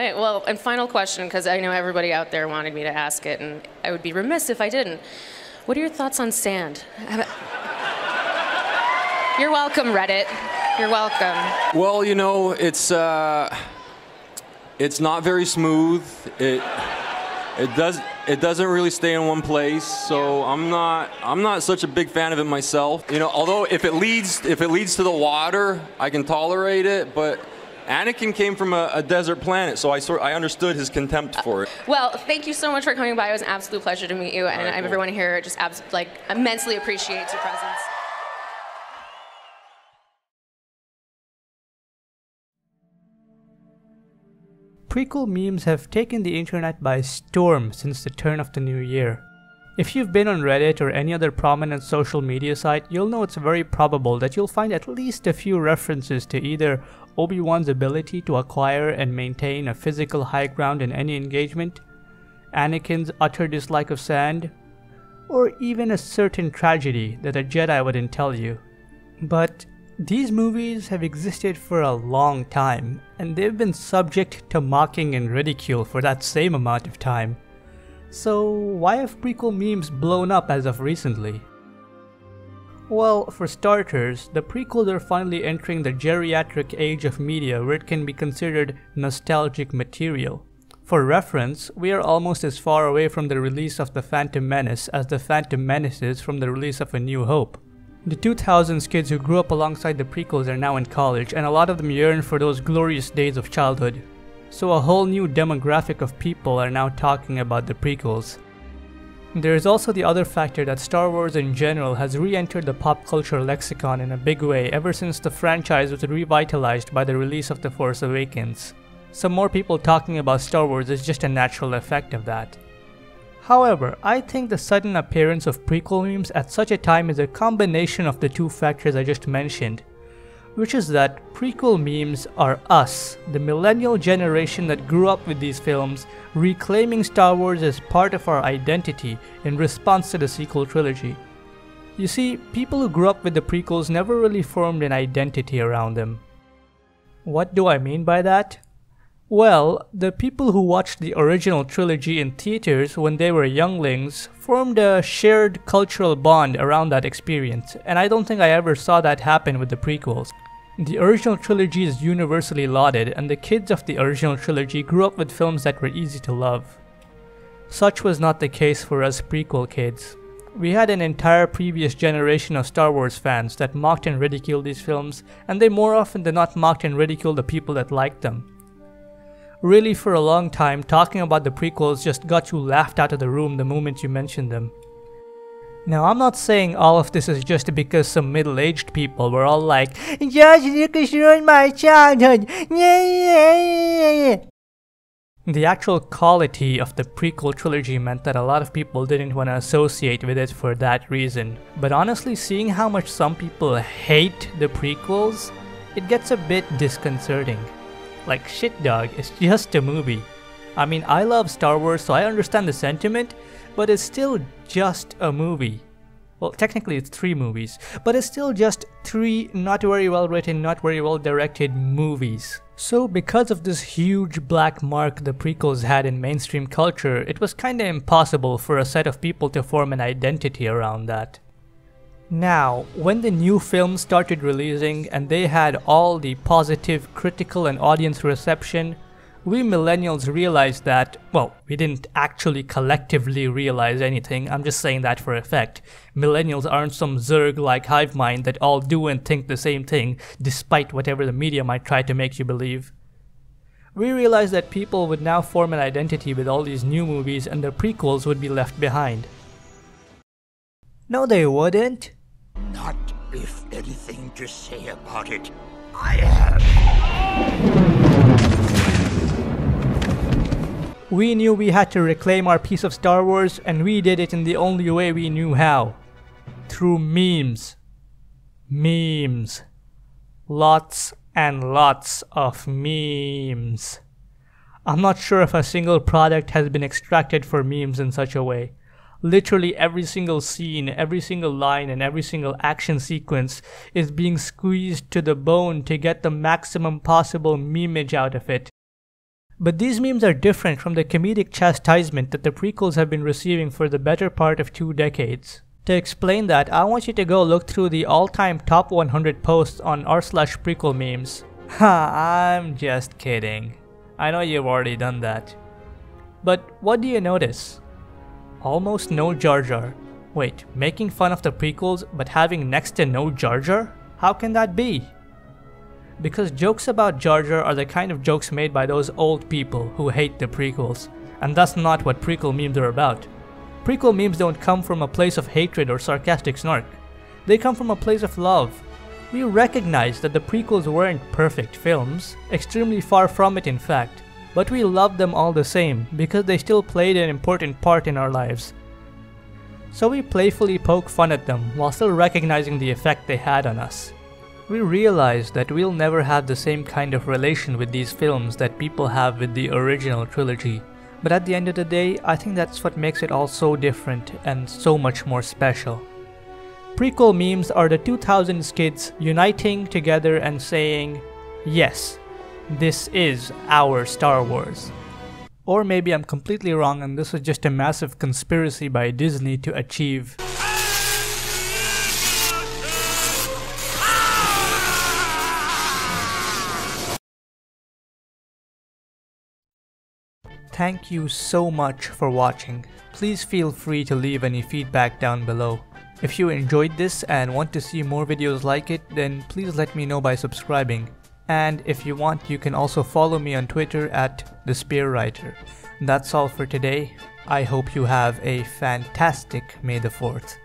right. Well, and final question, because I know everybody out there wanted me to ask it, and I would be remiss if I didn't. What are your thoughts on sand? You're welcome, Reddit. You're welcome. Well, you know, it's not very smooth. It doesn't really stay in one place. So I'm not such a big fan of it myself. You know, although if it leads to the water, I can tolerate it. But Anakin came from a desert planet, so I understood his contempt for it. Well, thank you so much for coming by. It was an absolute pleasure to meet you, and cool. Everyone here just immensely appreciates your presence. Prequel memes have taken the internet by storm since the turn of the new year. If you've been on Reddit or any other prominent social media site, you'll know it's very probable that you'll find at least a few references to either Obi-Wan's ability to acquire and maintain a physical high ground in any engagement, Anakin's utter dislike of sand, or even a certain tragedy that a Jedi wouldn't tell you. But these movies have existed for a long time, and they've been subject to mocking and ridicule for that same amount of time. So why have prequel memes blown up as of recently? Well, for starters, the prequels are finally entering the geriatric age of media where it can be considered nostalgic material. For reference, we are almost as far away from the release of The Phantom Menace as The Phantom Menace is from the release of A New Hope. The 2000s kids who grew up alongside the prequels are now in college, and a lot of them yearn for those glorious days of childhood. So a whole new demographic of people are now talking about the prequels. There is also the other factor that Star Wars in general has re-entered the pop culture lexicon in a big way ever since the franchise was revitalized by the release of The Force Awakens. Some more people talking about Star Wars is just a natural effect of that. However, I think the sudden appearance of prequel memes at such a time is a combination of the two factors I just mentioned, which is that prequel memes are us, the millennial generation that grew up with these films, reclaiming Star Wars as part of our identity in response to the sequel trilogy. You see, people who grew up with the prequels never really formed an identity around them. What do I mean by that? Well, the people who watched the original trilogy in theaters when they were younglings formed a shared cultural bond around that experience, and I don't think I ever saw that happen with the prequels. The original trilogy is universally lauded, and the kids of the original trilogy grew up with films that were easy to love. Such was not the case for us prequel kids. We had an entire previous generation of Star Wars fans that mocked and ridiculed these films, and they more often than not mocked and ridiculed the people that liked them. Really, for a long time, talking about the prequels just got you laughed out of the room the moment you mentioned them. Now, I'm not saying all of this is just because some middle-aged people were all like, "George Lucas ruined my childhood!" The actual quality of the prequel trilogy meant that a lot of people didn't want to associate with it for that reason. But honestly, seeing how much some people hate the prequels, it gets a bit disconcerting. Like, shit dog, it's just a movie. I mean, I love Star Wars, so I understand the sentiment, but it's still just a movie. Well, technically it's 3 movies, but it's still just 3 not very well written, not very well directed movies. So because of this huge black mark the prequels had in mainstream culture, it was kinda impossible for a set of people to form an identity around that. Now, when the new films started releasing and they had all the positive critical and audience reception, we millennials realized that, well, we didn't actually collectively realize anything, I'm just saying that for effect. Millennials aren't some Zerg-like hive mind that all do and think the same thing, despite whatever the media might try to make you believe. We realized that people would now form an identity with all these new movies and the prequels would be left behind. No, they wouldn't. Not if anything to say about it I have. We knew we had to reclaim our piece of Star Wars, and we did it in the only way we knew how. Through memes. Memes. Lots and lots of memes. I'm not sure if a single product has been extracted for memes in such a way. Literally every single scene, every single line, and every single action sequence is being squeezed to the bone to get the maximum possible memeage out of it. But these memes are different from the comedic chastisement that the prequels have been receiving for the better part of 2 decades. To explain that, I want you to go look through the all-time top 100 posts on r/prequel memes. Ha, I'm just kidding. I know you've already done that. But what do you notice? Almost no Jar Jar. Wait, making fun of the prequels but having next to no Jar Jar? How can that be? Because jokes about Jar Jar are the kind of jokes made by those old people who hate the prequels, and that's not what prequel memes are about. Prequel memes don't come from a place of hatred or sarcastic snark. They come from a place of love. We recognize that the prequels weren't perfect films, extremely far from it in fact, but we love them all the same because they still played an important part in our lives. So we playfully poke fun at them while still recognizing the effect they had on us. We realize that we'll never have the same kind of relation with these films that people have with the original trilogy. But at the end of the day, I think that's what makes it all so different and so much more special. Prequel memes are the 2000s kids uniting together and saying, yes, this is our Star Wars. Or maybe I'm completely wrong and this is just a massive conspiracy by Disney to achieve. Thank you so much for watching. Please feel free to leave any feedback down below. If you enjoyed this and want to see more videos like it, then please let me know by subscribing. And if you want, you can also follow me on Twitter at @thespearwriter. That's all for today. I hope you have a fantastic May the 4th.